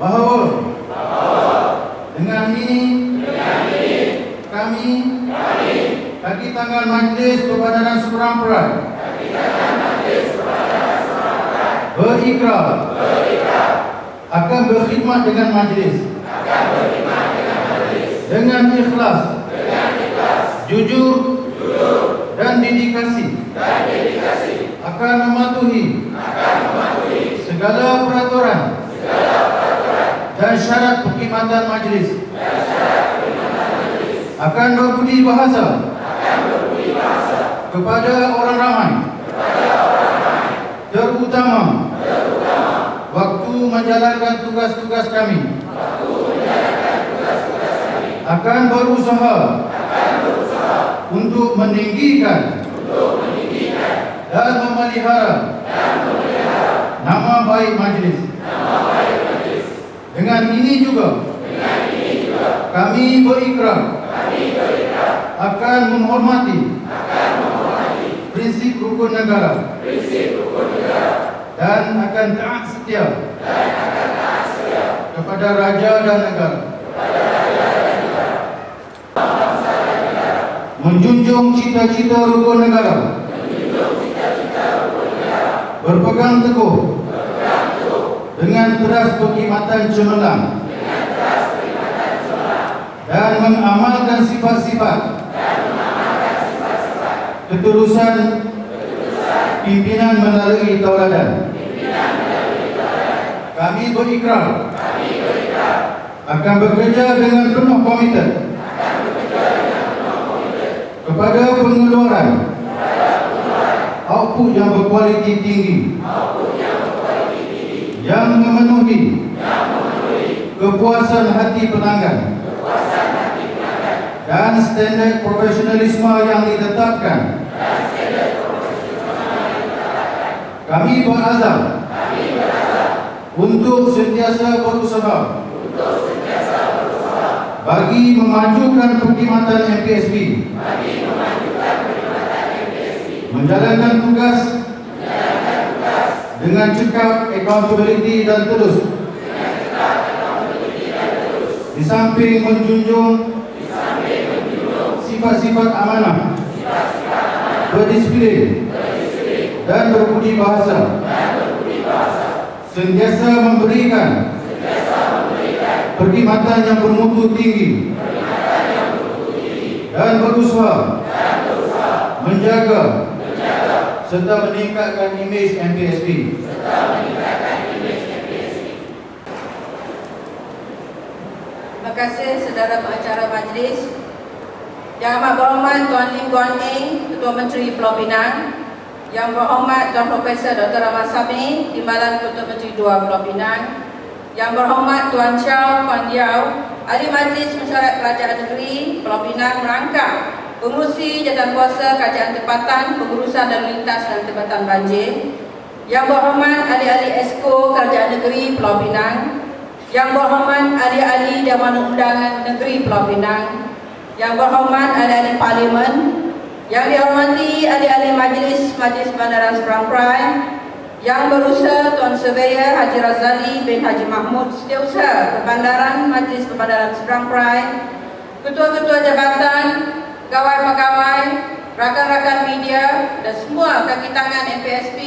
Bahawa dengan ini kami kaki tangan Majlis Perbadanan Seberang-Perai berikrar akan berkhidmat dengan Majlis dengan ikhlas, jujur dan dedikasi akan mematuhi segala peraturan dan syarat perkhidmatan Majlis, akan berbudi bahasa kepada orang ramai, terutama waktu menjalankan tugas-tugas kami, akan berusaha untuk meninggikan dan memelihara nama baik Majlis. Dengan ini juga kami berikrar akan menghormati prinsip rukun negara dan akan taat setia kepada raja dan negara, menjunjung cita-cita rukun negara, berpegang teguh dengan teras perkhidmatan cemerlang dan mengamalkan sifat-sifat keterusan pimpinan melalui tauladan. Kami berikrar akan bekerja dengan penuh komitmen kepada pengeluaran output yang berkualiti tinggi yang memenuhi kepuasan hati pelanggan dan standard profesionalisme yang ditetapkan. Kami berazam untuk sentiasa berusaha bagi memajukan perkhidmatan MPSB, menjalankan tugas dengan cekap accountability dan terus, di samping menjunjung sifat-sifat amanah, berdisiplin dan berbudi bahasa, sentiasa memberikan perkhidmatan yang bermutu tinggi dan berusaha menjaga serta meningkatkan imej MPSB. Terima kasih saudara pengacara Majlis. Yang amat berhormat Tuan Lim Guan Eng, Ketua Menteri Pulau Pinang. Yang berhormat Tuan Profesor Dr. Ahmad Sami, Timbalan Ketua Menteri Dua Pulau Pinang. Yang berhormat Tuan Chow Fan Yao, Ahli Majlis Mesyuarat Kerajaan Negeri Pulau Pinang merangkap pengurusi jawatankuasa Kerajaan Tempatan, Pengurusan Lalu Lintas dan Tempatan Banjir. Yang berhormat ahli-ahli Esko Kerajaan Negeri Pulau Pinang. Yang berhormat ahli-ahli Dewan Undangan Negeri Pulau Pinang. Yang berhormat ahli-ahli Parlimen. Yang dihormati ahli-ahli Majlis Perbadanan Seberang-Perai. Yang berusaha Tuan Surveyor Haji Razali bin Haji Mahmud, Setiausaha Perbandaran Majlis Perbadanan Seberang-Perai, ketua-ketua jabatan, pegawai-pegawai, rakan-rakan media dan semua kaki tangan MPSB,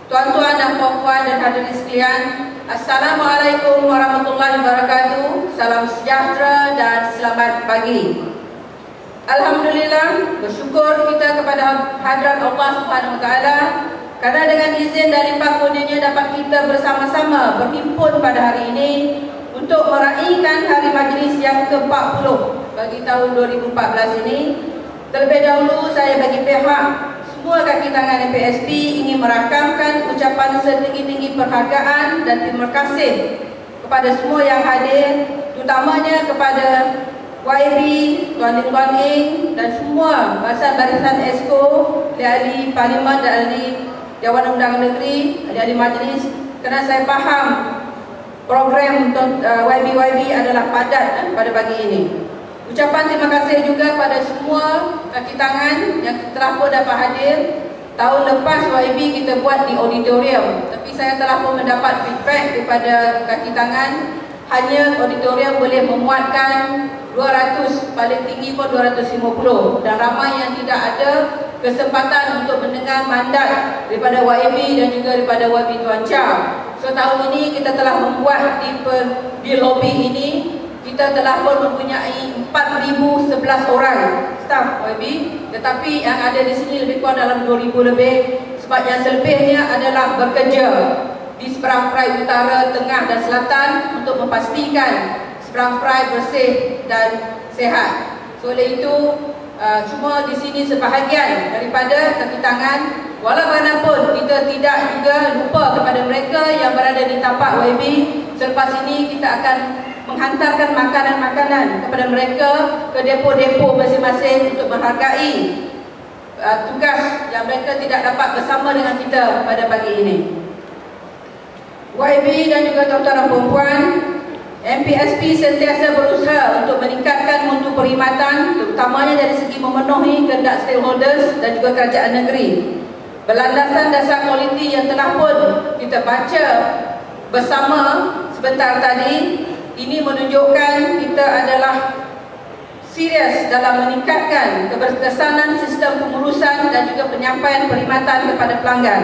tuan-tuan dan puan-puan dan hadirin sekalian, Assalamualaikum warahmatullahi wabarakatuh. Salam sejahtera dan selamat pagi. Alhamdulillah, bersyukur kita kepada hadrat Allah Subhanahu Wa Taala kerana dengan izin dari Pakunnya dapat kita bersama-sama berhimpun pada hari ini untuk meraihkan Hari Majlis yang ke-40 bagi tahun 2014 ini. Terlebih dahulu saya bagi pihak semua kaki tangan MPSB ingin merakamkan ucapan setinggi-tinggi penghargaan dan terima kasih kepada semua yang hadir, terutamanya kepada YB, Tuan Lim Guan Eng dan semua barisan Esko, ahli Parlimen dan ahli Dewan Undangan Negeri, ahli Majlis, kerana saya faham program YB adalah padat pada pagi ini. Ucapan terima kasih juga pada semua kaki tangan yang telah pun dapat hadir tahun lepas YB kita buat di auditorium, tapi saya telah pun mendapat feedback daripada kaki tangan, hanya auditorium boleh memuatkan 200, paling tinggi pun 250, dan ramai yang tidak ada kesempatan untuk mendengar mandat daripada YB dan juga daripada YB Tuan Chia. So tahun ini kita telah membuat di lobi ini, kita telah pun mempunyai 4,011 orang staf YB, tetapi yang ada di sini lebih kurang dalam 2,000 lebih, sebab yang selebihnya adalah bekerja di seberang Perai Utara, Tengah dan Selatan untuk memastikan seberang Perai bersih dan sehat. So oleh itu cuma di sini sebahagian daripada kaki tangan, walaupun kita tidak juga lupa kepada mereka yang berada di tapak YB. Selepas ini kita akan menghantarkan makanan-makanan kepada mereka ke depo-depo masing-masing untuk menghargai tugas yang mereka tidak dapat bersama dengan kita pada pagi ini. YB dan juga tuan-tuan dan puan-puan, MPSP sentiasa berusaha untuk meningkatkan mutu perkhidmatan, terutamanya dari segi memenuhi kehendak stakeholders dan juga kerajaan negeri. Berlandasan dasar kualiti yang telah pun kita baca bersama sebentar tadi, ini menunjukkan kita adalah serius dalam meningkatkan keberkesanan sistem pengurusan dan juga penyampaian perkhidmatan kepada pelanggan.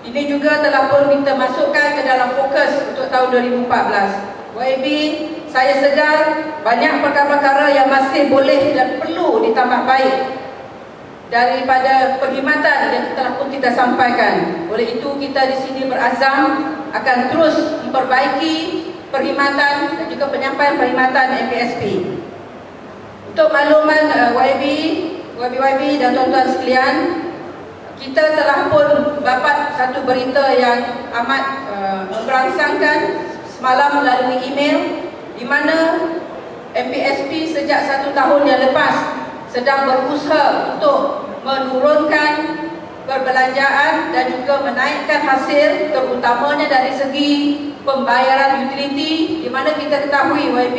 Ini juga telah pun kita masukkan ke dalam fokus untuk tahun 2014. YB, saya sedar banyak perkara-perkara yang masih boleh dan perlu ditambah baik daripada perkhidmatan yang telah pun kita sampaikan. Oleh itu kita di sini berazam akan terus memperbaiki perkhidmatan dan juga penyampaian perkhidmatan MPSP. Untuk makluman YB dan tuan-tuan sekalian, kita telah pun dapat satu berita yang amat memberangsangkan semalam melalui email, di mana MPSP sejak 1 tahun yang lepas sedang berusaha untuk menurunkan perbelanjaan dan juga menaikkan hasil, terutamanya dari segi pembayaran utility, di mana kita ketahui YB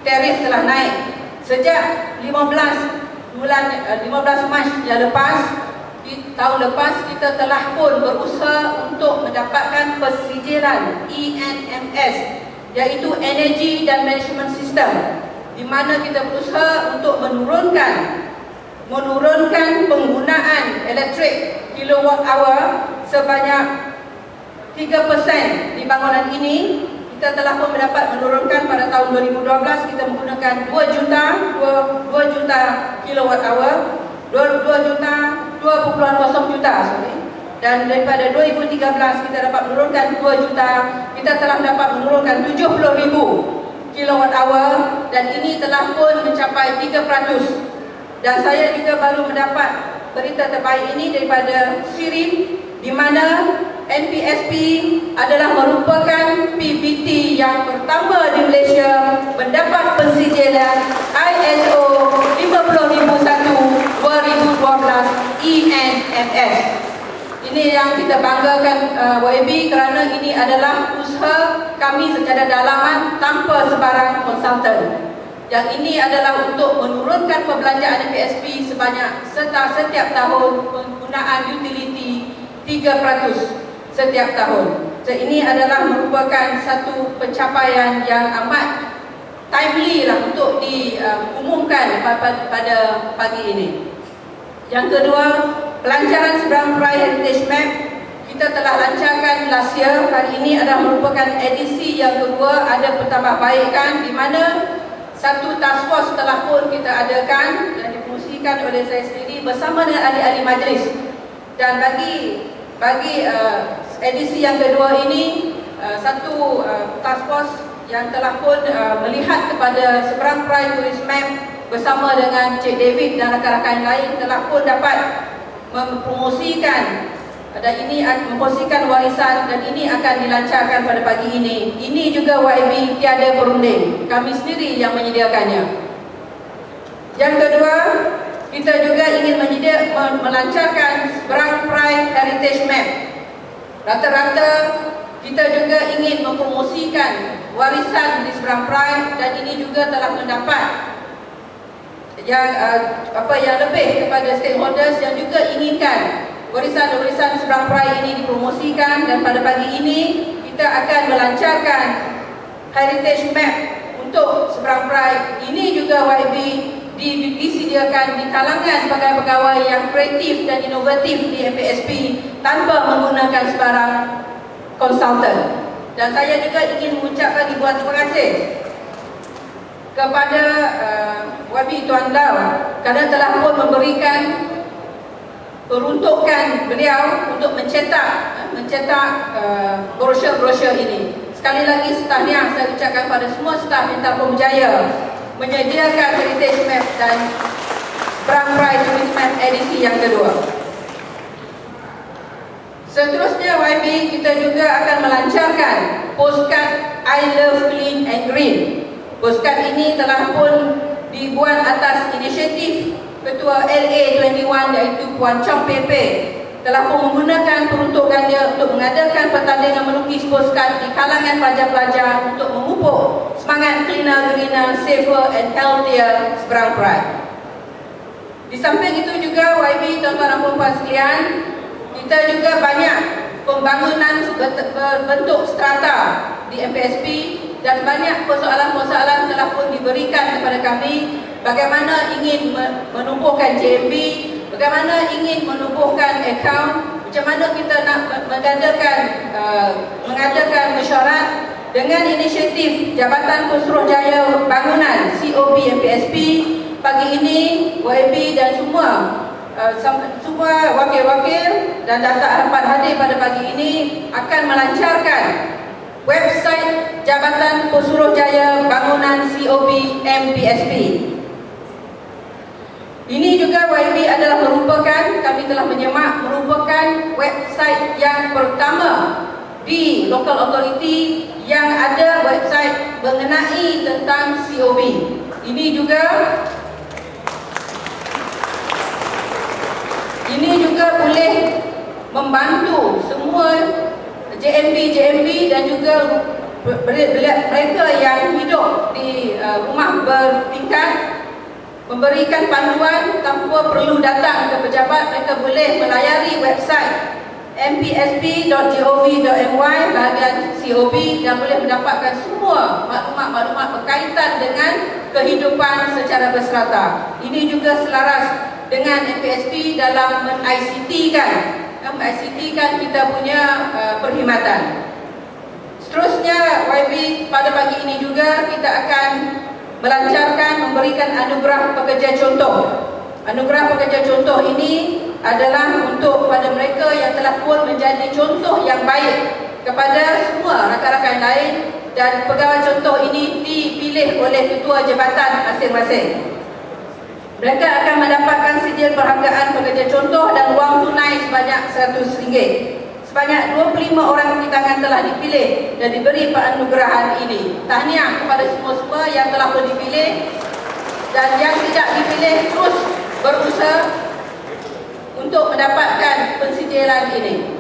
tarif telah naik sejak 15 Mac yang lepas. Di tahun lepas kita telah pun berusaha untuk mendapatkan persijilan ENMS, iaitu Energy dan Management System, di mana kita berusaha untuk menurunkan penggunaan elektrik kilowatt hour sebanyak 3% di bangunan ini. Kita telah pun mendapat menurunkan pada tahun 2012 kita menggunakan 2 juta kilowatt hour, 2,0 juta, dan daripada 2013 kita dapat menurunkan 2 juta, kita telah dapat menurunkan 70,000 kilowatt hour, dan ini telah pun mencapai 3%. Dan saya juga baru mendapat berita terbaik ini daripada SIRIN, di mana NPSP adalah merupakan PBT yang pertama di Malaysia mendapat pensijilan ISO 50001/2012 ENMS. Ini yang kita banggakan YB, kerana ini adalah usaha kami secara dalaman tanpa sebarang konsultan. Yang ini adalah untuk menurunkan perbelanjaan MPSP sebanyak setiap tahun penggunaan utility 3% setiap tahun. So, ini adalah merupakan satu pencapaian yang amat timely lah untuk diumumkan pada pagi ini. Yang kedua, pelancaran seberang Perai Heritage Map kita telah lancarkan last year. Kali ini adalah merupakan edisi yang kedua, ada pertambahbaikan, di mana satu task force telah pun kita adakan dan difungsikan oleh saya sendiri bersama dengan ahli-ahli majlis. Dan bagi edisi yang kedua ini, satu task force yang telah pun melihat kepada seberang Perai Tourism Map bersama dengan Cik David dan rakan-rakan lain telah pun dapat mempromosikan warisan, dan ini akan dilancarkan pada pagi ini. Ini juga YB tiada perunding, kami sendiri yang menyediakannya. Yang kedua, kita juga ingin melancarkan seberang Perai Heritage Map. Rata-rata kita juga ingin mempromosikan warisan di seberang Perai, dan ini juga telah mendapat yang lebih kepada stakeholders yang juga inginkan warisan Seberang Perai ini dipromosikan, dan pada pagi ini kita akan melancarkan heritage map untuk Seberang Perai. Ini juga YB disediakan di kalangan pegawai-pegawai yang kreatif dan inovatif di MPSP tanpa menggunakan sebarang konsultan. Dan saya juga ingin mengucapkan ribuan terima kasih kepada YB Tuan Lau kerana telah pun memberikan peruntukan beliau untuk mencetak brosur-brosur ini. Sekali lagi tahniah saya ucapkan pada semua staf Intelcom Jaya menyediakan heritage map dan Seberang Perai Tourism Map edisi yang kedua. Seterusnya YB kita juga akan melancarkan postcard I Love Clean and Green. Postcard ini telah pun dibuat atas inisiatif Ketua LA21 iaitu Puan Chong Pepe, telah pun menggunakan peruntukannya untuk mengadakan pertandingan melukis postcard di kalangan pelajar-pelajar untuk memupuk semangat cleaner, greener, safer and healthier Seberang Perai. Di samping itu juga YB, tuan-tuan dan puan-puan sekalian, kita juga banyak pembangunan berbentuk strata di MPSP dan banyak persoalan-persoalan telah pun diberikan kepada kami. Bagaimana ingin menumbuhkan JMB, bagaimana ingin menumbuhkan akaun, macam mana kita nak mengadakan mesyuarat dengan inisiatif Jabatan Pesuruhjaya Bangunan COB MPSP. Pagi ini YB dan semua wakil-wakil dan data harapan hadir pada pagi ini akan melancarkan website Jabatan Pesuruhjaya Bangunan COB MPSP. Ini juga YB adalah kami telah menyemak merupakan website yang pertama di local authority yang ada website mengenai tentang COB. Ini juga boleh membantu semua JMB dan juga mereka yang hidup di rumah bertingkat, memberikan panduan tanpa perlu datang ke pejabat. Mereka boleh melayari website mpsp.gov.my bahagian COB dan boleh mendapatkan semua maklumat-maklumat berkaitan dengan kehidupan secara berserata. Ini juga selaras dengan MPSP dalam men-ICT-kan kita punya perkhidmatan. Seterusnya YB pada pagi ini juga kita akan melancarkan memberikan anugerah pekerja contoh. Anugerah pekerja contoh ini adalah untuk pada mereka yang telah pun menjadi contoh yang baik kepada semua rakan-rakan lain, dan pegawai contoh ini dipilih oleh ketua jabatan masing-masing. Mereka akan mendapatkan sijil penghargaan pekerja contoh dan wang tunai sebanyak RM100. Sebanyak 25 orang pintangan telah dipilih dan diberi penganugerahan ini. Tahniah kepada semua-semua yang telah pun dipilih, dan yang tidak dipilih terus berusaha untuk mendapatkan pensijilan ini.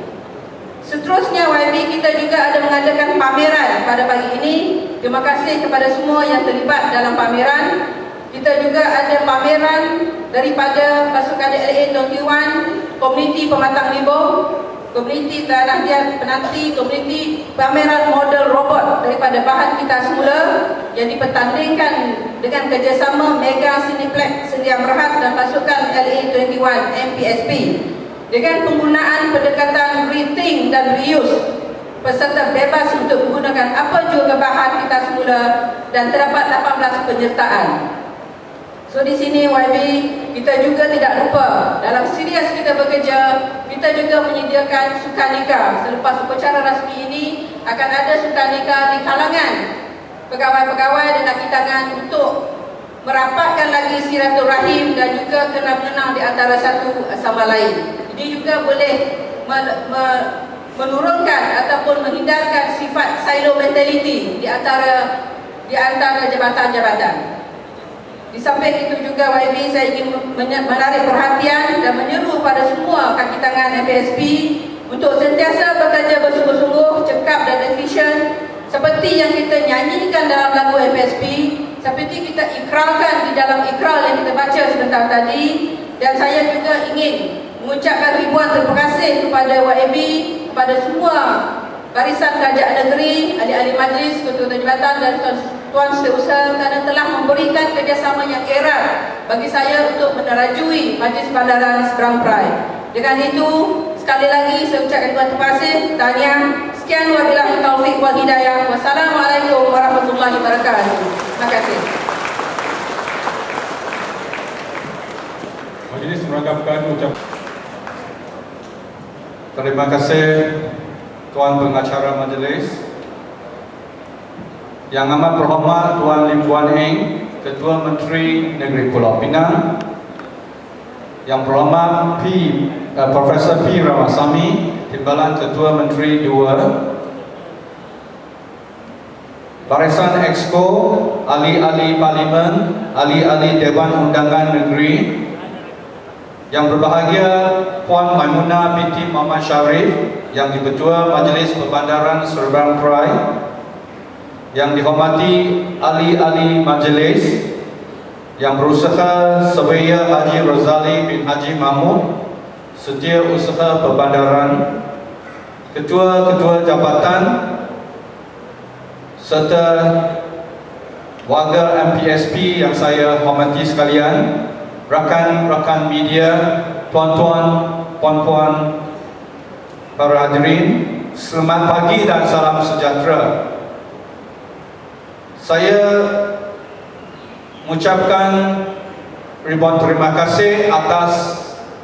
Seterusnya YB kita juga ada mengadakan pameran pada pagi ini. Terima kasih kepada semua yang terlibat dalam pameran. Kita juga ada pameran daripada pasukan LA21, komuniti pematang limbung, komuniti tanah liat penanti, komuniti pameran model robot daripada bahan kita semula yang dipertandingkan dengan kerjasama Mega Cineplex Sendian Berhad dan pasukan LA21 MPSP dengan penggunaan pendekatan rethink dan reuse. Peserta bebas untuk menggunakan apa juga bahan kita semula dan terdapat 18 penyertaan. So di sini YB kita juga tidak lupa dalam serius kita bekerja, kita juga menyediakan sukan nikah. Selepas upacara rasmi ini akan ada sukan nikah di kalangan pegawai-pegawai dan laki tangan untuk merapatkan lagi silaturahim dan juga kenal-kenal di antara satu sama lain. Ini juga boleh menurunkan ataupun menghindarkan sifat silo mentality di antara jabatan-jabatan. Di samping itu juga YB saya ingin menarik perhatian dan menyeru pada semua kaki tangan MPSP untuk sentiasa bekerja bersungguh-sungguh, cekap dan efisien seperti yang kita nyanyikan dalam lagu MPSP. seperti kita ikrarkan di dalam ikrar yang kita baca sebentar tadi. Dan saya juga ingin mengucapkan ribuan terima kasih kepada YAB, kepada semua barisan kerajaan negeri, ahli-ahli majlis, ketua-ketua jabatan dan tuan setiausaha kerana telah memberikan kerjasama yang erat bagi saya untuk menerajui Majlis Bandaran Seberang Perai. Dengan itu, sekali lagi saya ucapkan terima kasih, tahniah. Sekian, wabillahi taufiq wal hidayah. Wassalamualaikum warahmatullahi wabarakatuh. Terima kasih. Majlis merangkapkan ucapan. Terima kasih Tuan Pengacara Majlis, Yang Amat Berhormat Tuan Lim Guan Eng, Ketua Menteri Negeri Pulau Pinang, Yang Berhormat Profesor P. Ramasamy, Timbalan Ketua Menteri 2, Barisan Exco, ahli-ahli Parlimen, ahli-ahli Dewan Undangan Negeri, Yang berbahagia Puan Maimunah binti Muhammad Sharif, Yang Ketua Majlis Perbandaran Seberang Perai, yang dihormati ahli-ahli majlis, Yang Berusaha Surveyor Haji Razali bin Haji Mahmud, Setiausaha Perbandaran, Ketua-ketua Jabatan serta warga MPSP yang saya hormati sekalian, rakan-rakan media, tuan-tuan, puan-puan, para hadirin, selamat pagi dan salam sejahtera. Saya mengucapkan ribuan terima kasih atas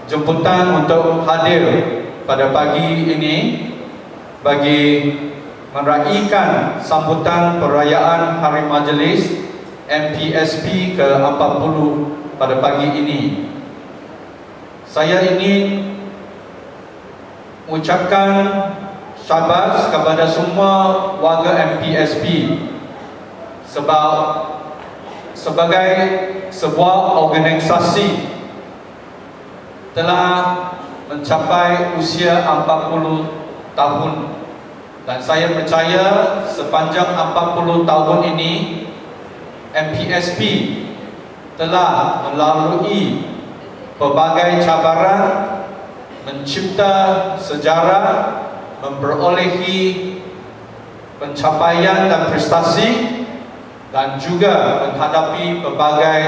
jemputan untuk hadir pada pagi ini bagi meraikan sambutan perayaan Hari Majlis MPSP ke-40 pada pagi ini. Saya ingin mengucapkan syabas kepada semua warga MPSP sebab sebagai sebuah organisasi telah mencapai usia 40 tahun, dan saya percaya sepanjang 40 tahun ini MPSP telah melalui pelbagai cabaran, mencipta sejarah, memperolehi pencapaian dan prestasi, dan juga menghadapi pelbagai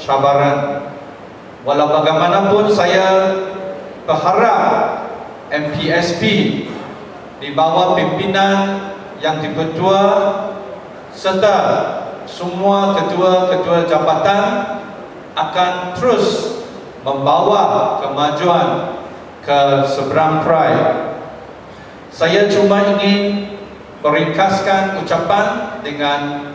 cabaran. Walau bagaimanapun, saya berharap MPSP di bawah pimpinan Yang Dipertua serta semua ketua-ketua jabatan akan terus membawa kemajuan ke Seberang Perai. Saya cuma ingin meringkaskan ucapan dengan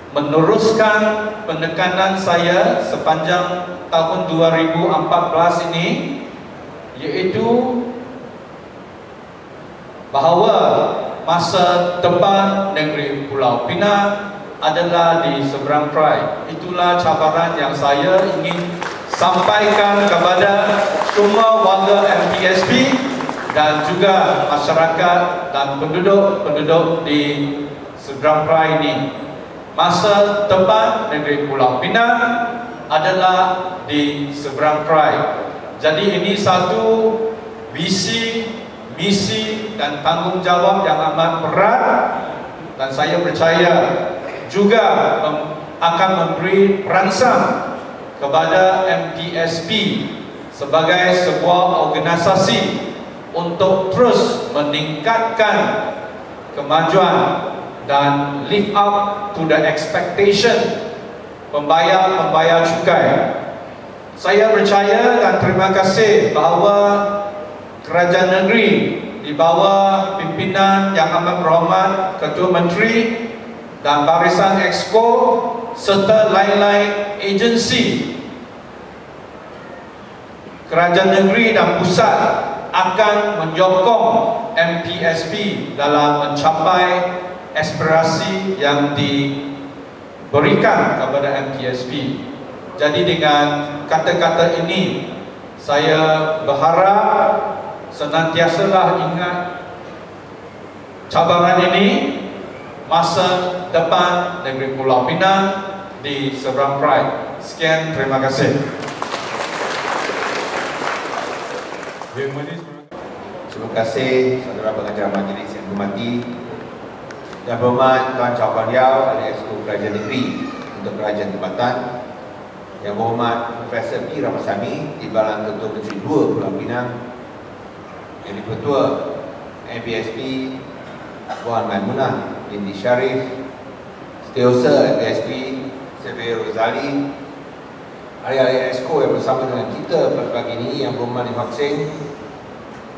meneruskan penekanan saya sepanjang tahun 2014 ini, iaitu bahawa masa depan negeri Pulau Pinang adalah di Seberang Perai. Itulah cabaran yang saya ingin sampaikan kepada semua warga MPSP dan juga masyarakat dan penduduk-penduduk di Seberang Perai ini. Masa depan negeri Pulau Pinang adalah di Seberang Perai. Jadi ini satu visi, misi dan tanggungjawab yang amat berat, dan saya percaya juga akan memberi perangsang kepada MPSP sebagai sebuah organisasi untuk terus meningkatkan kemajuan dan live up to the expectation pembayar cukai. Saya percaya dan terima kasih bahawa kerajaan negeri di bawah pimpinan Yang Amat Berhormat Ketua Menteri dan Barisan Exco serta lain-lain agensi kerajaan negeri dan pusat akan menyokong MPSP dalam mencapai aspirasi yang diberikan kepada MPSP. Jadi dengan kata-kata ini, saya berharap senantiasalah ingat cabaran ini, masa depan negeri Pulau Pinang di Seberang Pride. Sekian, terima kasih. Terima kasih saudara pengacara majlis yang hormati. Yang berhormat Tuan Chow Kuan Yeow, ahli Eksekutif Kerajaan Negeri untuk Kerajaan Tempatan. Yang berhormat Profesor P. Ramasamy, Timbalan Ketua Menteri 2 Pulau Pinang. Yang Ketua MPSP Puan Maimunah binti Sharif, Setiausaha MPSP Xavier Rozali, ahli-ahli Exco yang bersama dengan kita pada pagi ini, yang berhormat Lim Hock Seng,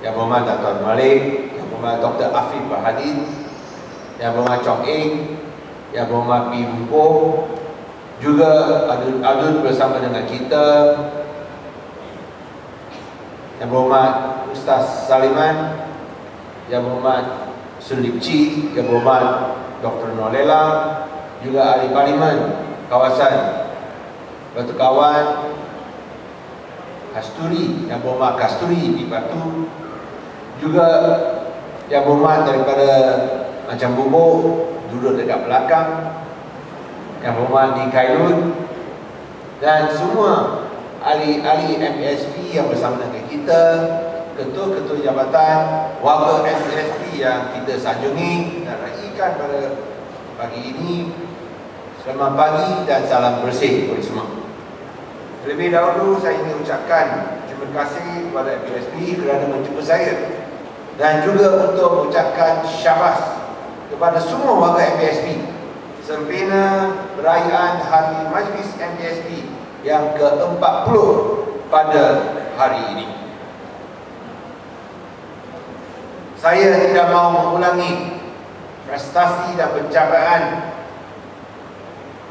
yang berhormat Dato' Malik, yang berhormat Dr. Afif Bahadin, yang berhormat Chong Eng, yang berhormat P. Wumpo, juga Adun bersama dengan kita, yang berhormat Ustaz Saliman, yang berhormat Sun Lip Chi, yang berhormat Dr. Nolela, juga ahli parlimen kawasan Batu Kawan, Kasturi, yang berhormat Kasturi di Batu, juga yang berhormat daripada Macam Bubuk duduk dekat belakang, yang berhormat di Kailun, dan semua ahli-ahli MPSP yang bersama dengan kita, ketua-ketua jabatan, warga MPSP yang kita sanjungi dan raikan pada pagi ini. Selamat pagi dan salam bersih bagi semua. Terlebih dahulu saya ingin ucapkan terima kasih kepada MPSP kerana menjumpa saya, dan juga untuk mengucapkan syabas kepada semua warga MPSP sempena perayaan Hari Majlis MPSP yang ke-40 pada hari ini. Saya tidak mahu mengulangi prestasi dan pencapaian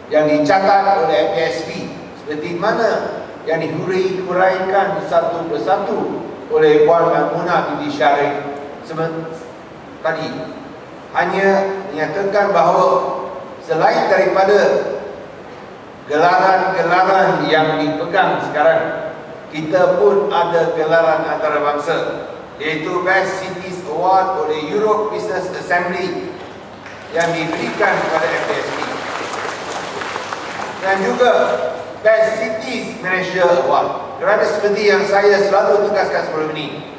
yang dicatat oleh MPSP seperti mana yang dihuraikan satu persatu oleh Puan Maimunah binti Sharif tadi. Hanya menyatakan bahawa selain daripada gelaran-gelaran yang dipegang sekarang, kita pun ada gelaran antarabangsa, iaitu Best Cities Award oleh Europe Business Assembly yang diberikan kepada MPSP, dan juga Best Cities Malaysia Award. Kerana seperti yang saya selalu tegaskan sebelum ini,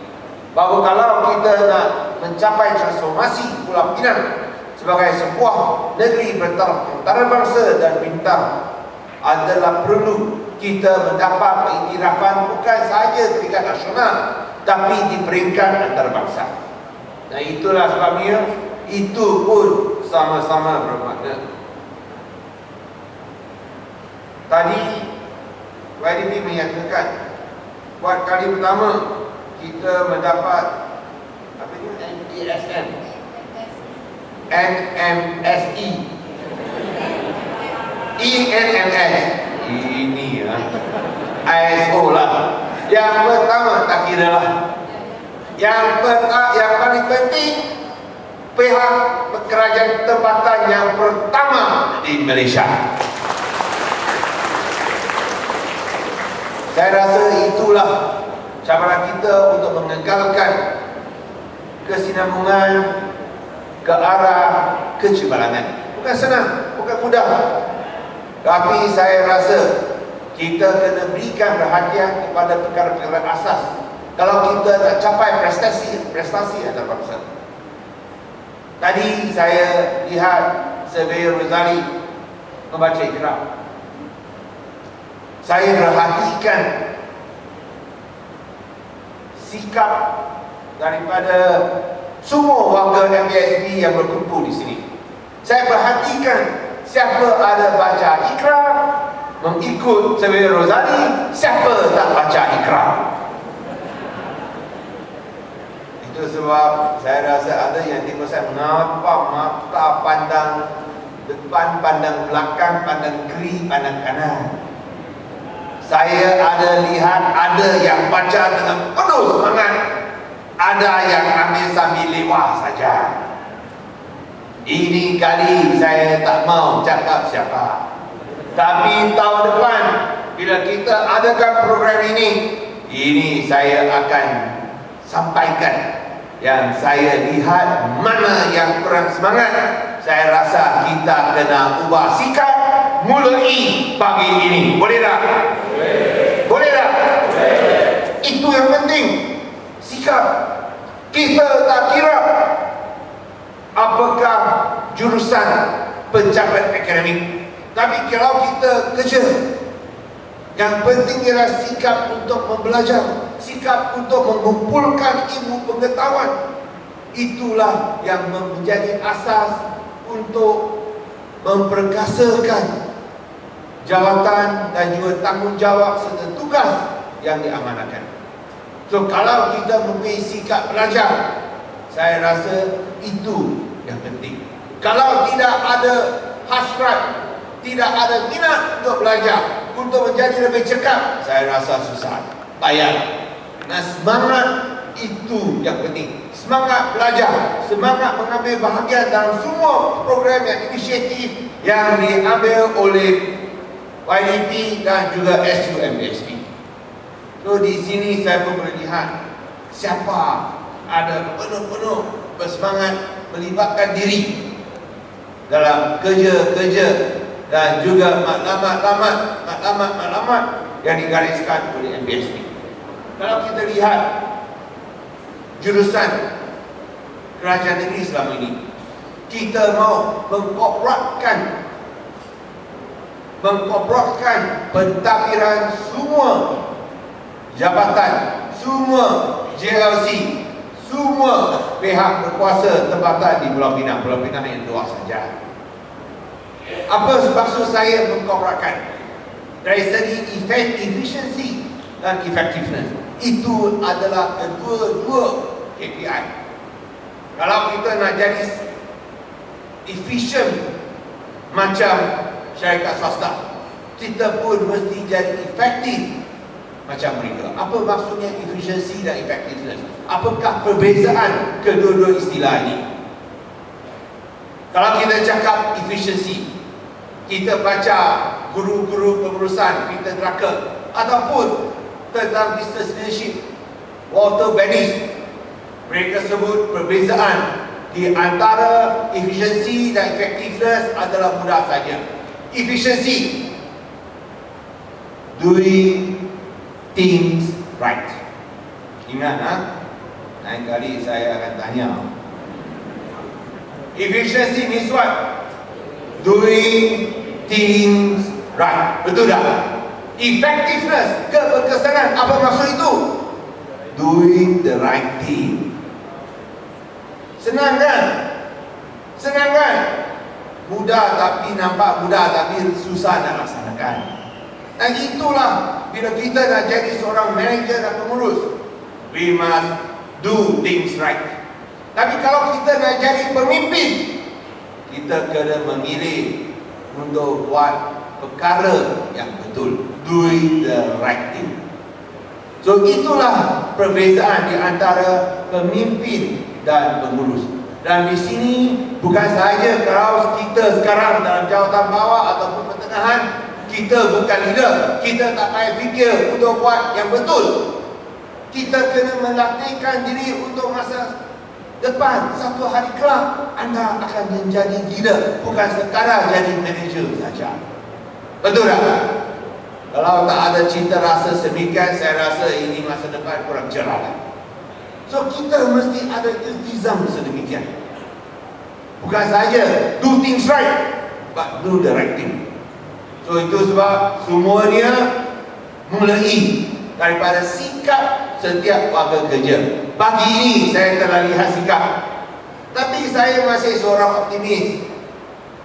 bahawa kalau kita nak mencapai transformasi Pulau Pinang sebagai sebuah negeri bertaraf antarabangsa dan bintang, adalah perlu kita mendapat pengiktirafan bukan sahaja tingkat nasional, tapi di peringkat antarabangsa. Dan itulah sebabnya itu pun sama-sama bermakna. Tadi YDP menyatakan buat kali pertama kita mendapat apa ni, NPSM, NMSE, ENMS, ini ya, ISO lah. Yang pertama tak kira lah. Yang paling penting, pihak kerajaan tempatan yang pertama di Malaysia. Saya rasa itulah cabaran kita untuk mengekalkan kesinambungan ke arah kecemerlangan. Bukan senang, bukan mudah. Tapi saya rasa kita kena berikan perhatian kepada perkara-perkara asas kalau kita nak capai prestasi antarabangsa. Tadi saya lihat Xavier Rozali membaca ikrar. Saya perhatikan sikap daripada semua warga MPSP yang berkumpul di sini. Saya perhatikan siapa ada baca ikrar, mengikut Xavier Rozali, siapa tak baca ikrar. Itu sebab saya rasa ada yang tengok saya nampak mata pandang depan, pandang belakang, pandang kiri, pandang kanan. Saya ada lihat ada yang baca dengan penuh semangat, ada yang ambil sambil lewat saja. Ini kali saya tak mau cakap siapa, tapi tahun depan bila kita adakan program ini saya akan sampaikan yang saya lihat mana yang kurang semangat. Saya rasa kita kena ubah sikap mulai pagi ini. Boleh tak? Boleh tak? Itu yang penting. Sikap. Kita tak kira apakah jurusan pencapaian akademik, tapi kalau kita kerja, yang penting ialah sikap untuk membelajar, sikap untuk mengumpulkan ilmu pengetahuan. Itulah yang menjadi asas untuk memperkasakan jawatan dan juga tanggungjawab serta tugas yang diamanahkan. So kalau kita mempunyai sikap belajar, saya rasa itu yang penting. Kalau tidak ada hasrat, tidak ada minat untuk belajar, untuk menjadi lebih cekap, saya rasa susah, payah. Nah, semangat itu yang penting. Semangat belajar, semangat mengambil bahagian dalam semua program yang inisiatif yang diambil oleh YDP dan juga SUMSP. So di sini saya pun boleh lihat siapa ada penuh-penuh bersemangat melibatkan diri dalam kerja-kerja dan juga maklumat yang digariskan oleh MBSP. Kalau kita lihat jurusan kerajaan negeri selama ini, kita mau mengkorporatkan pentadbiran semua jabatan, semua JLC, semua pihak berkuasa tempatan di Pulau Pinang. Pulau Pinang yang luas saja. Apa maksud saya mengkorporatkan? Dari segi efficiency dan effectiveness, itu adalah kedua-dua KPI. Kalau kita nak jadi efisien macam syarikat swasta, kita pun mesti jadi efektif macam mereka. Apa maksudnya efficiency dan effectiveness? Apakah perbezaan kedua-dua istilah ini? Kalau kita cakap efficiency, kita baca guru-guru pengurusan Peter Drucker ataupun tentang business leadership Walter Bennis, mereka sebut perbezaan di antara efficiency dan effectiveness adalah mudah saja. Efficiency, doing things right. Ingat, lain kali saya akan tanya. Efficiency means what? Doing things right. Betul tak? Effectiveness, keberkesanan, apa maksud itu? Doing the right thing. Senang kan? Senang kan? Mudah, tapi nampak mudah, tapi susah nak laksanakan. Dan itulah bila kita nak jadi seorang manager dan pengurus, we must do things right. Tapi kalau kita nak jadi pemimpin, kita kena memilih untuk buat perkara yang betul, doing the right thing. So itulah perbezaan di antara pemimpin dan pengurus. Dan di sini bukan sahaja kalau kita sekarang dalam jawatan bawah ataupun pertengahan, kita bukan leader, kita tak payah fikir untuk buat yang betul. Kita kena melatihkan diri untuk masa depan. Satu hari kelak anda akan menjadi leader, bukan sekarang jadi manager saja. Betul tak? Kalau tak ada cinta rasa sedemikian, saya rasa ini masa depan kurang cerah. So kita mesti ada iltizam sedemikian. Bukan saja do things right, but do the right thing. So itu sebab semuanya mulai daripada sikap setiap warga kerja. Pagi ini saya telah lihat sikap, tapi saya masih seorang optimis.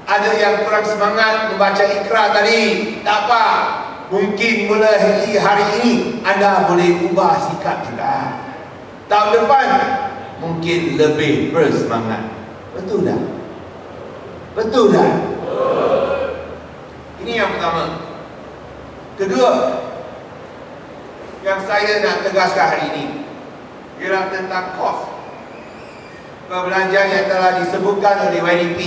Ada yang kurang semangat membaca Iqra tadi, tak apa. Mungkin mulai hari ini anda boleh ubah sikap juga. Tahun depan mungkin lebih bersemangat. Betul tak? Betul tak? Ini yang pertama. Kedua, yang saya nak tegaskan hari ini ialah tentang kos perbelanjaan yang telah disebutkan oleh YDP.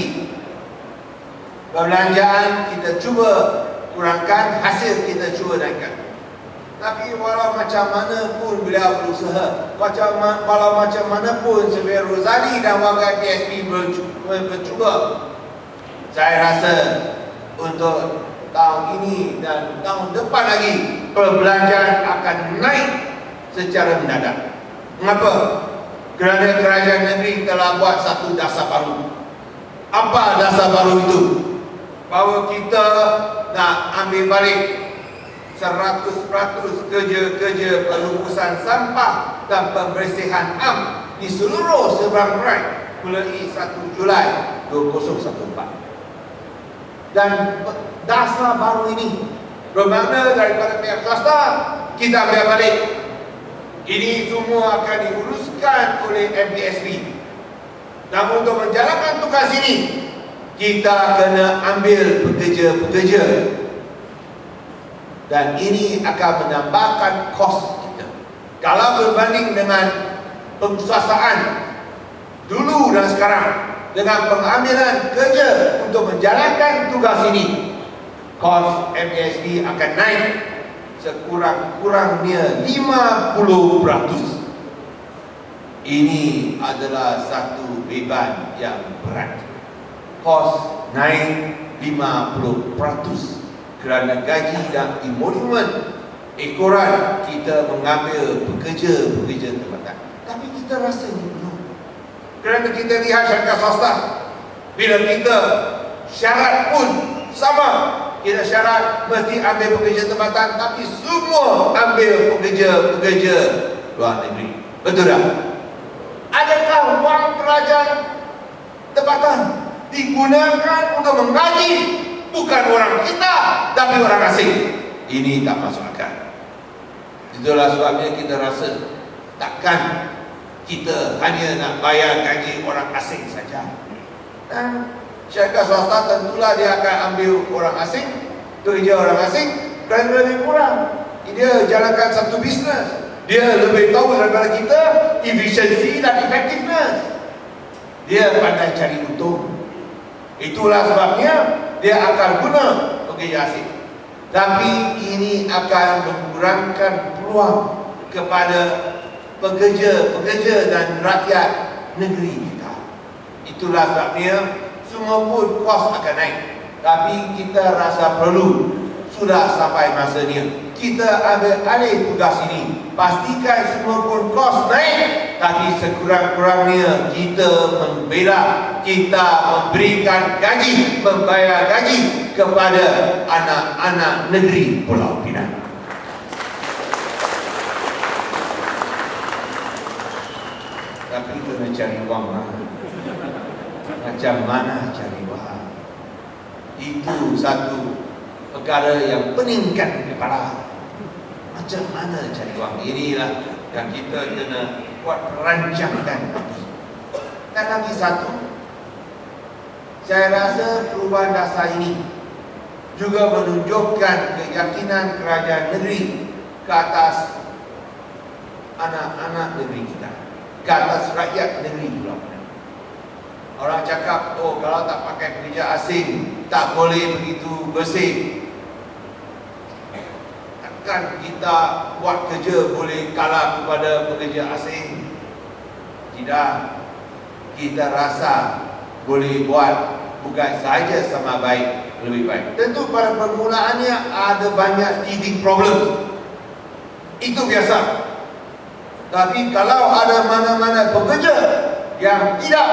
Perbelanjaan kita cuba kurangkan, hasil kita cuba naikkan. Tapi walau macam mana pun beliau berusaha, walau macam mana pun Sofia Rozali dan warga PSP bercuba, saya rasa untuk tahun ini dan tahun depan lagi perbelanjaan akan naik secara mendadak. Mengapa? Kerana kerajaan negeri telah buat satu dasar baru. Apa dasar baru itu? Bahawa kita nak ambil balik 100% kerja-kerja pelupusan sampah dan pembersihan am di seluruh seberang Perak mulai 1 Julai 2014. Dan dasar baru ini bermakna daripada pihak swasta kita ambil balik. Ini semua akan diuruskan oleh MPSB. Namun untuk menjalankan tugas ini, kita kena ambil pekerja-pekerja. Dan ini akan menambahkan kos kita. Kalau berbanding dengan penguasaan dulu dan sekarang, dengan pengambilan kerja untuk menjalankan tugas ini, kos MPSB akan naik sekurang-kurangnya 50%. Ini adalah satu beban yang berat. Kos naik 50% kerana gaji dan emolumen ekoran kita mengambil pekerja-pekerja tempatan. Tapi kita rasa ini belum. Kerana kita lihat syarikat swasta, bila kita syarat pun sama, kita syarat mesti ambil pekerja tempatan, tapi semua ambil pekerja-pekerja luar negeri. Betul tak? Adakah wang kerajaan tempatan digunakan untuk menggaji bukan orang kita tapi orang asing? Ini tak masuk akal. Itulah sebabnya kita rasa takkan kita hanya nak bayar gaji orang asing saja. Dan syarikat swasta tentulah dia akan ambil orang asing, kerja orang asing kerana lebih kurang. Dia jalankan satu bisnes. Dia lebih tahu daripada kita efisiensi dan effectiveness. Dia pandai cari untung. Itulah sebabnya dia akan guna pekerja asing. Tapi ini akan mengurangkan peluang kepada pekerja-pekerja dan rakyat negeri kita. Itulah sebabnya semua pun kos akan naik. Tapi kita rasa perlu, sudah sampai masanya kita ambil alih tugas ini. Pastikan semua pun kos naik, tapi sekurang-kurangnya kita membela, kita memberikan gaji, membayar gaji kepada anak-anak negeri Pulau Pinang. Tapi kena cari wang. Macam mana cari wang? Itu satu perkara yang peningkan kepala. Macam mana cari wang? Inilah yang kita kena buat rancangan lagi. Dan lagi satu, saya rasa perubahan dasar ini juga menunjukkan keyakinan kerajaan negeri ke atas anak-anak negeri kita, ke atas rakyat negeri Pulau Pinang. Orang cakap, oh kalau tak pakai pekerja asing tak boleh begitu bersih. Takkan kita buat kerja boleh kalah kepada pekerja asing? Tidak. Kita rasa boleh buat bukan sahaja sama baik, lebih baik. Tentu pada permulaannya ada banyak teething problem. Itu biasa. Tapi kalau ada mana-mana pekerja yang tidak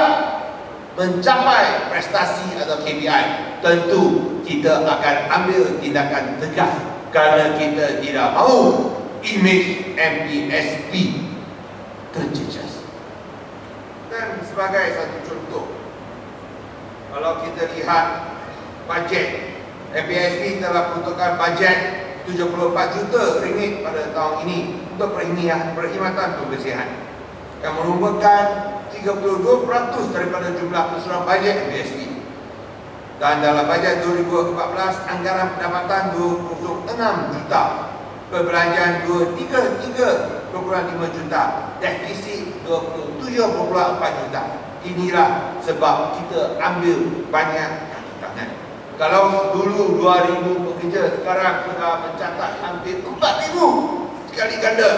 mencapai prestasi atau KPI, tentu kita akan ambil tindakan tegas kerana kita tidak mahu imej MPSB terjejas. Dan sebagai satu contoh, kalau kita lihat bajet, MPSB telah peruntukkan bajet 74 juta ringgit pada tahun ini untuk perkhidmatan pembersihan yang merupakan 32% daripada jumlah keseluruhan bajet MPSB. Dan dalam bajet 2014, anggaran pendapatan 26 juta, perbelanjaan 33.5 juta, defisit 27.4 juta. Inilah sebab kita ambil banyak tangan. Kalau dulu 2,000 pekerja, sekarang sudah mencatat hampir 4,000 sekali ganda.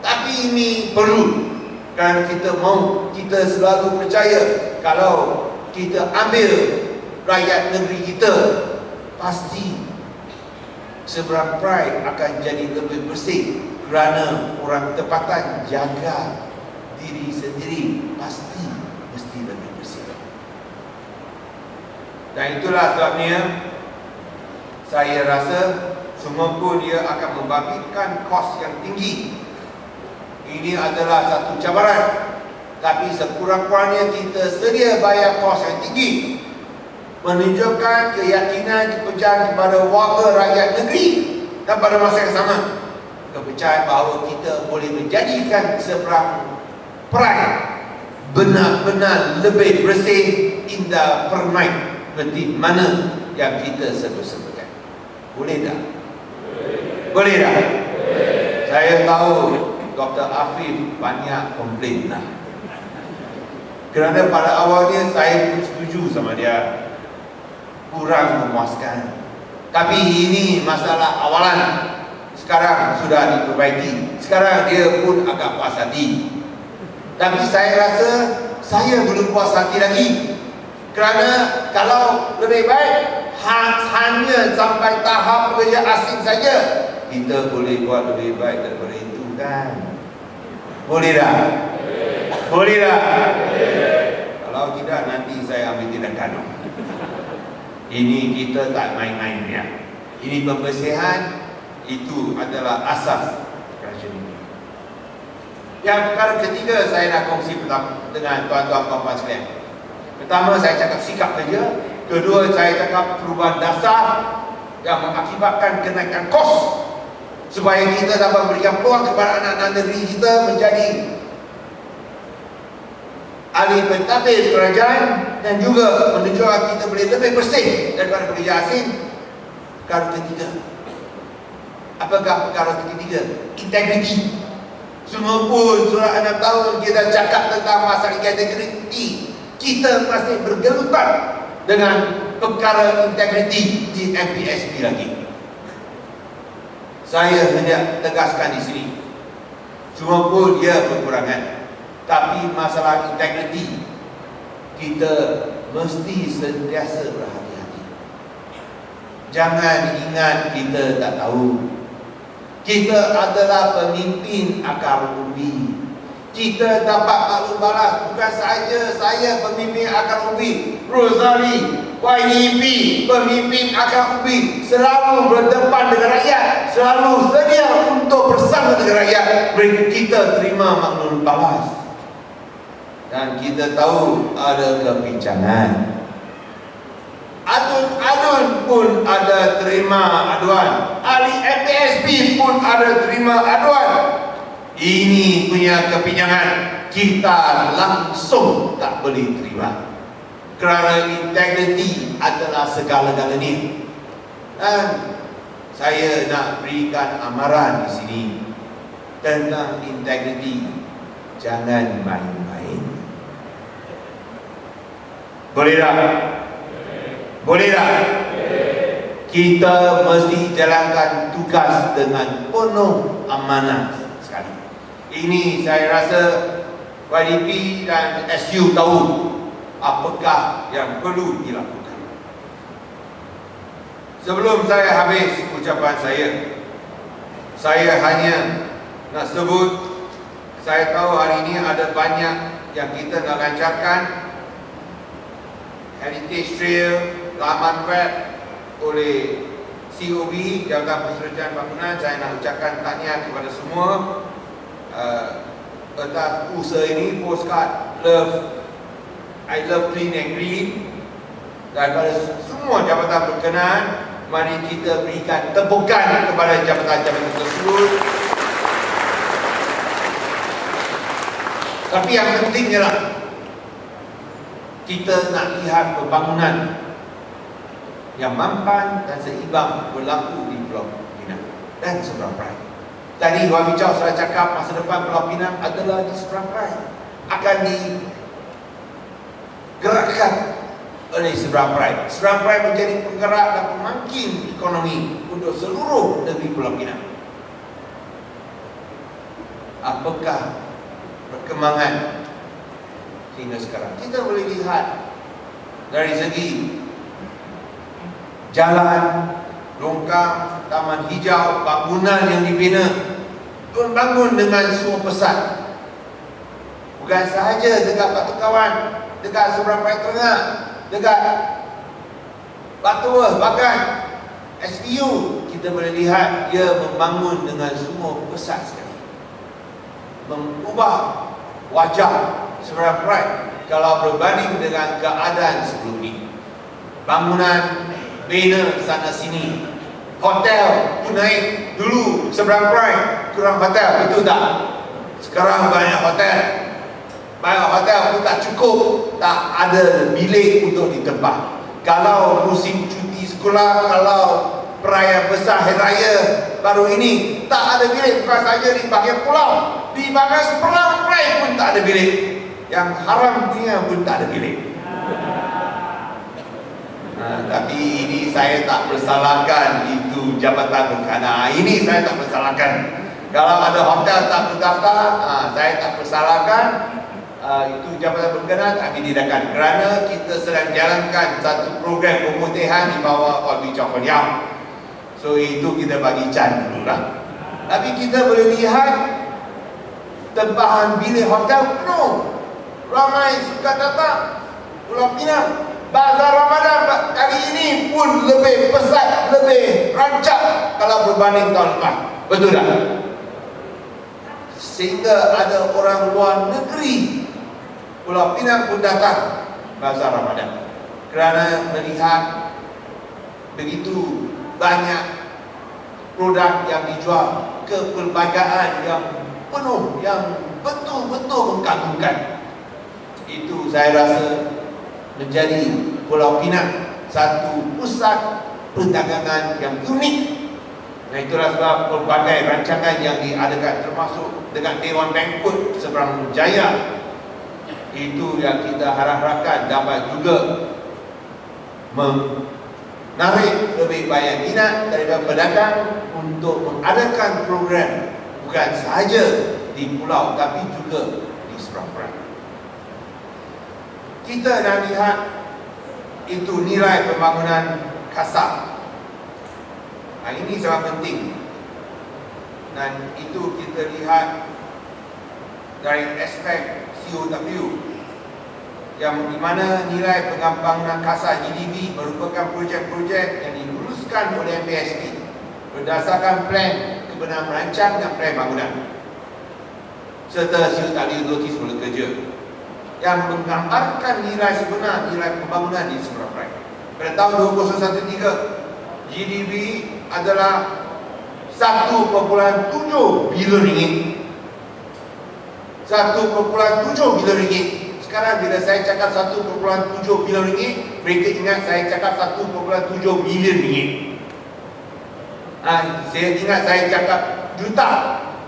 Tapi ini perlu, kerana kita selalu percaya kalau kita ambil rakyat negeri kita, pasti Seberang Pride akan jadi lebih bersih kerana orang tempatan jaga diri sendiri, pasti mesti lebih bersih. Dan itulah sebabnya saya rasa semua pun dia akan membangkitkan kos yang tinggi. Ini adalah satu cabaran, tapi sekurang-kurangnya kita sedia bayar kos yang tinggi, menunjukkan keyakinan kepercayaan kepada warga rakyat negeri, dan pada masa yang sama kepercayaan bahawa kita boleh menjadikan seberang Pride benar-benar lebih bersih, indah, permai seperti mana yang kita sebut-sebutkan. Boleh tak? Boleh tak? Saya tahu Dr. Afif banyak komplain lah, kerana pada awalnya saya pun setuju sama dia, kurang memuaskan. Tapi ini masalah awalan, sekarang sudah diperbaiki, sekarang dia pun agak puas hati. Tapi saya rasa saya belum puas hati lagi, kerana kalau lebih baik hanya sampai tahap pekerja asing saja, kita boleh buat lebih baik daripada itu kan? Boleh tak? Boleh tak? Kalau tidak, nanti saya ambil tindakan. Ini kita tak main-main ya. Ini pembersihan, itu adalah asas kerajaan ini. Yang perkara ketiga saya nak kongsi dengan tuan-tuan puan-puan sekalian. Pertama, saya cakap sikap saja. Kedua, saya cakap perubahan dasar yang mengakibatkan kenaikan kos, supaya kita dapat memberikan peluang kepada anak-anak negeri kita menjadi ahli pentadbir kerajaan, dan juga menunjukkan kita boleh lebih bersih daripada pekerja asing. Perkara ketiga, apakah perkara ketiga? Integriti. Semua pun surat 6 tahun kita cakap tentang masalah integriti, kita masih bergelutan dengan perkara integriti di MPSP lagi. Saya hendak tegaskan di sini, semua pun dia berkurangan, tapi masalah integriti kita mesti sentiasa berhati-hati. Jangan ingat kita tak tahu. Kita adalah pemimpin akar umbi. Kita dapat maklum balas. Bukan saja saya pemimpin akar umbi, Rosali YDP pemimpin akar umbi, selalu berdepan dengan rakyat, selalu sedia untuk bersama dengan rakyat. Kita terima maklum balas, dan kita tahu ada kebincangan. Adun pun ada terima aduan, ahli MPSP pun ada terima aduan. Ini punya kepinjangan, kita langsung tak boleh terima, kerana integriti adalah segala-galanya. Dan saya nak berikan amaran di sini tentang integriti, jangan main-main. Boleh tak? Boleh tak? Kita mesti jalankan tugas dengan penuh amanah sekali. Ini saya rasa YDP dan SU tahu apakah yang perlu dilakukan. Sebelum saya habis ucapan saya hanya nak sebut, saya tahu hari ini ada banyak yang kita nak lancarkan. Heritage Trail, laman web oleh COB, Jabatan Penyelesaian Bangunan. Saya nak ucapkan tahniah kepada semua atas usaha ini. Postcard I love clean and green, dan kepada semua jabatan berkenaan, mari kita berikan tepukan kepada jabatan-jabatan tersebut. Tapi yang pentingnya lah, kita nak lihat pembangunan yang mampan dan seimbang berlaku di Pulau Pinang dan Seberang Perai. Tadi Wami Chow sudah cakap masa depan Pulau Pinang adalah di Seberang Perai, akan digerakkan oleh Seberang Perai. Seberang Perai menjadi penggerak dan pemangkin ekonomi untuk seluruh negeri Pulau Pinang. Apakah perkembangan hingga sekarang? Kita boleh lihat dari segi jalan, longkang, taman hijau, bangunan yang dibina bangun dengan semua pesat. Bukan sahaja dekat Batu Kawan, dekat Seberang Perak Tengah, dekat Batu bahkan SPU, kita boleh lihat dia membangun dengan semua pesat sekali, mengubah wajah Seberang Perak kalau berbanding dengan keadaan sebelum ini. Bangunan bina sana sini, hotel pun naik. Dulu Seberang Perak kurang hotel, betul tak? Sekarang banyak hotel. Banyak hotel pun tak cukup, tak ada bilik untuk ditempah. Kalau musim cuti sekolah, kalau perayaan besar hari raya baru ini, tak ada bilik. Bukan saja di bahagian pulau, di bahagian Seberang Perak pun tak ada bilik. Yang haram punya pun tak ada bilik. Tapi ini saya tak persalahkan itu Jabatan Berkenaan. Ini saya tak persalahkan. Kalau ada hotel tak terdaftar, saya tak persalahkan. Itu Jabatan Berkenaan tak ditindakan, kerana kita sedang jalankan satu program pemutihan di bawah Oleh Chong Kon Yam. So itu kita bagi can dulu lah. Tapi kita boleh lihat tempahan bilik hotel penuh. Ramai suka datang. Pulau Pinang, Bazar Ramadan kali ini pun lebih pesat, lebih rancak kalau berbanding tahun lepas. Betul tak? Sehingga ada orang luar negeri Pulau Pinang pun datang Bazar Ramadan kerana melihat begitu banyak produk yang dijual, kepelbagaian yang penuh, yang betul-betul mengagumkan. Itu saya rasa menjadi Pulau Pinang satu pusat perdagangan yang unik. Nah, itulah sebab pelbagai rancangan yang diadakan, termasuk dengan Dewan Banquet Seberang Jaya. Itu yang kita harapkan dapat juga menarik lebih banyak minat daripada pedagang untuk mengadakan program bukan sahaja di pulau tapi juga di Seberang Perak. Kita nak lihat itu nilai pembangunan kasar. Ini sangat penting. Dan itu kita lihat dari aspek COW, yang di mana nilai pembangunan kasar GDP merupakan projek-projek yang diluluskan oleh MPSP berdasarkan plan kebenaran merancang dan plan bangunan serta COW notis mula kerja yang menggambarkan nilai sebenar nilai pembangunan di Seberang Perak. Pada tahun 2013, GDP adalah 1.7 bilion ringgit. 1.7 bilion ringgit. Sekarang bila saya cakap 1.7 bilion ringgit, mereka ingat saya cakap 1.7 milion ringgit. Saya ingat saya cakap juta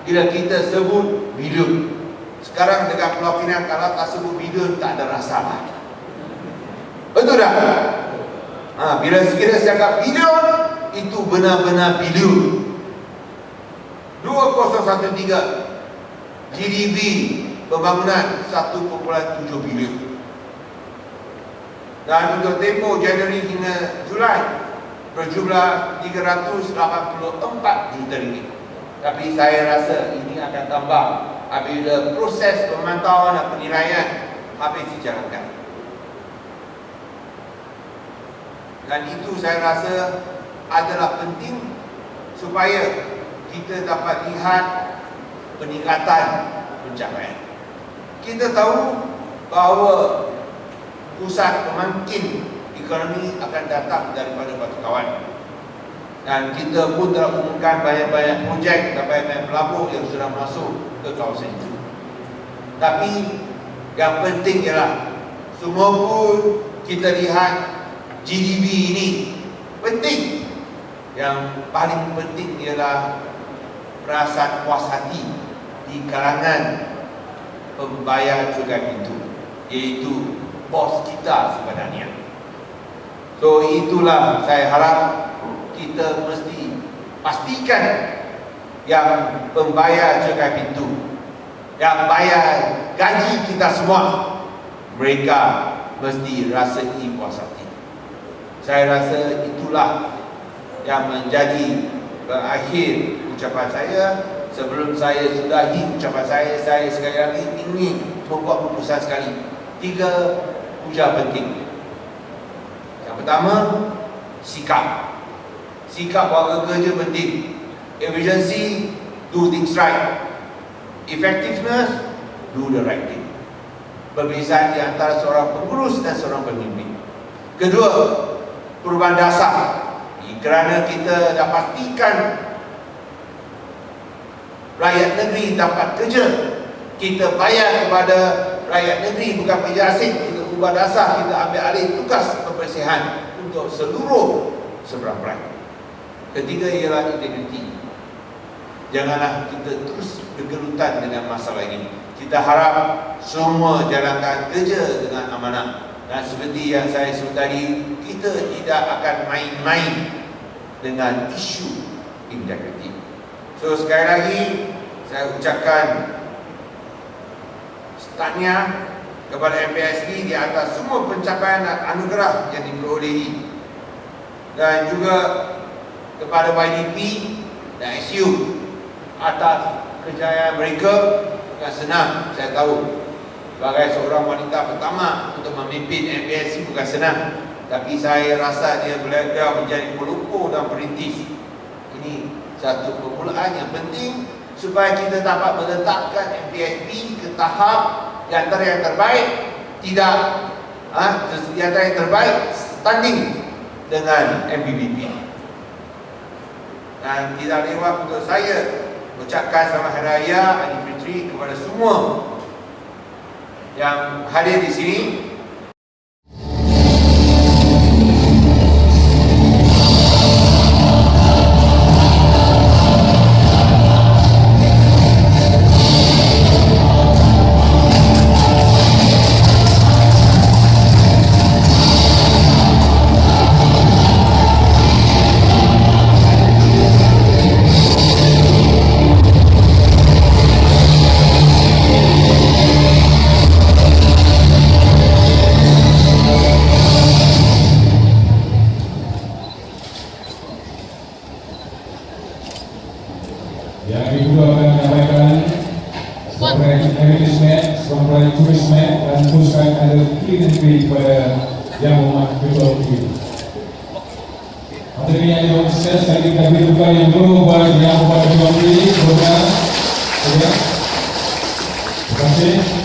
bila kita sebut bilion. Sekarang dekat Pulau Pinang kalau tak sebut bilion tak ada rasa lah. Betul tak? Bila sekiranya cakap bilion, itu benar-benar bilion. 2013 GDP pembangunan 1.7 bilion. Dan untuk tempoh Januari hingga Julai berjumlah 384 juta ringgit. Tapi saya rasa ini akan tambah apabila proses pemantauan dan penilaian habis dijalankan. Dan itu saya rasa adalah penting supaya kita dapat lihat peningkatan pencapaian. Kita tahu bahawa pusat pemangkin ekonomi akan datang daripada Batu Kawan. Dan kita pun telah umumkan banyak-banyak projek dan banyak-banyak pelabuh yang sudah masuk ke kawasan itu. Tapi yang penting ialah semua pun kita lihat GDP ini penting. Yang paling penting ialah perasaan puas hati di kalangan pembayar cukai pintu, iaitu bos kita sebenarnya. So itulah saya harap kita mesti pastikan yang pembayar cukai pintu, yang bayar gaji kita semua, mereka mesti rasai puas hati. Saya rasa itulah yang menjadi berakhir ucapan saya. Sebelum saya sudahi ucapan saya sekali lagi ingin membuat pesan sekali. 3 puja penting. Yang pertama, sikap. Sikap warga kerja penting. Efficiency, do things right. Effectiveness, do the right thing. Perbezaan di antara seorang pengurus dan seorang pemimpin. Kedua, perubahan dasar. Kerana kita dah pastikan rakyat negeri dapat kerja, kita bayar kepada rakyat negeri, bukan pekerja asing. Kita ubah dasar, kita ambil alih tugas pembersihan untuk seluruh seberang perai. Ketiga ialah integriti. Janganlah kita terus bergelutan dengan masalah ini. Kita harap semua jalankan kerja dengan amanah. Dan seperti yang saya sebut tadi, kita tidak akan main-main dengan isu integriti. So sekali lagi saya ucapkan tahniah kepada MPSB di atas semua pencapaian dan anugerah yang diperolehi, dan juga kepada YDP dan SU atas kejayaan mereka. Bukan senang, saya tahu. Sebagai seorang wanita pertama untuk memimpin MPSB bukan senang, tapi saya rasa dia belajar menjadi pelupur dan perintis. Ini satu permulaan yang penting supaya kita dapat meletakkan MPSB ke tahap di antara yang terbaik, tidak di antara yang terbaik standing dengan MBBP. Dan tidak lewat untuk saya ucapkan selamat Hari Raya Aidilfitri kepada semua yang hadir di sini. Yang kedua akan menyampaikan sebagai turisme dan teruskan ada clean and green kepada Yang Berhormat Ketua Menteri. Antara yang diwakilkan sekali kita beri buka yang dulu buat Yang Berhormat Ketua Menteri. Terima kasih.